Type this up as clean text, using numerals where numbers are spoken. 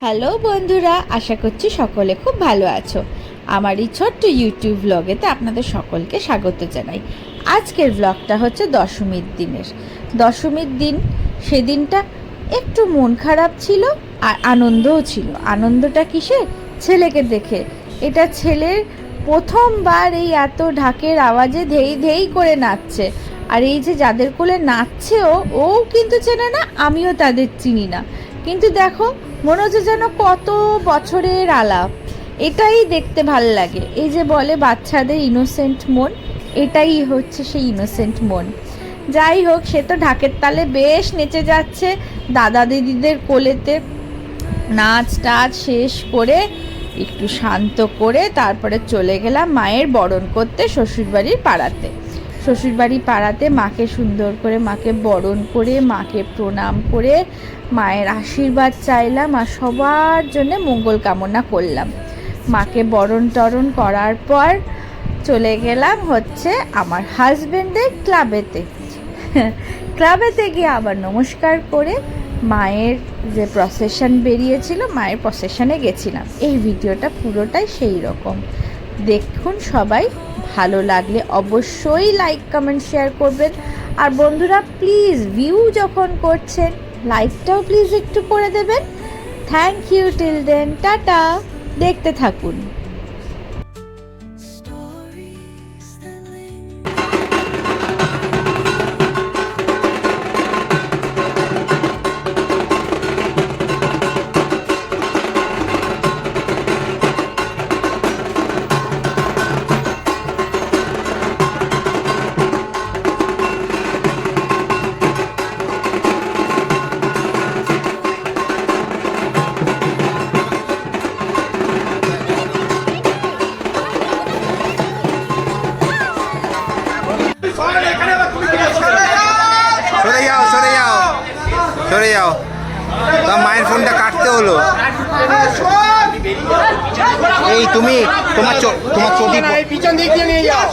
Hello বন্ধুরা, আশা করছি সকলে খুব ভালো আছো। আমার এই ছোট্ট ইউটিউব ব্লগেতে আপনাদের সকলকে স্বাগত জানাই। আজকের ব্লগটা হচ্ছে দশমীর দিন। সেদিনটা একটু মন খারাপ ছিল আর আনন্দও ছিল। আনন্দটা কিসের? ছেলেকে দেখে। এটা ছেলের প্রথমবার এই এত ঢাকের আওয়াজে ধেই ধেই করে নাচছে। আর এই যে যাদের কোলে নাচছে ও কিন্তু চেনে না, আমিও তাদের চিনি না, কিন্তু দেখো মনে হচ্ছে যেন কত বছরের আলাপ। এটাই দেখতে ভাল লাগে। এই যে বলে বাচ্চাদের ইনোসেন্ট মন, এটাই হচ্ছে সেই ইনোসেন্ট মন। যাই হোক, সে তো ঢাকের তালে বেশ নেচে যাচ্ছে দাদা দিদিদের কোলেতে। নাচ টাচ শেষ করে একটু শান্ত করে তারপরে চলে গেলাম মায়ের বরণ করতে শ্বশুরবাড়ির পাড়াতে মাকে সুন্দর করে মাকে বরণ করে মাকে প্রণাম করে মায়ের আশীর্বাদ চাইলাম আর সবার জন্য মঙ্গল কামনা করলাম। মাকে বরণ টরণ করার পর চলে গেলাম হচ্ছে আমার হাজবেন্ডের ক্লাবেতে গিয়ে আবার নমস্কার করে মায়ের যে প্রসেশন বেরিয়েছিল, মায়ের প্রসেশনে গেছিলাম। এই ভিডিওটা পুরোটাই সেই রকম। দেখুন সবাই, ভালো লাগলে অবশ্যই লাইক কমেন্ট শেয়ার করবেন। আর বন্ধুরা প্লিজ ভিউ যখন করছেন লাইকটাও প্লিজ একটু করে দেবেন। Thank you. Till then, tata. দেখতে থাকুন। সরে যাও। তা মায়ের ফোনটা কাটতে হলো। এই তুমি তোমার চটি পিছন দিক দিয়ে নিয়ে যাও।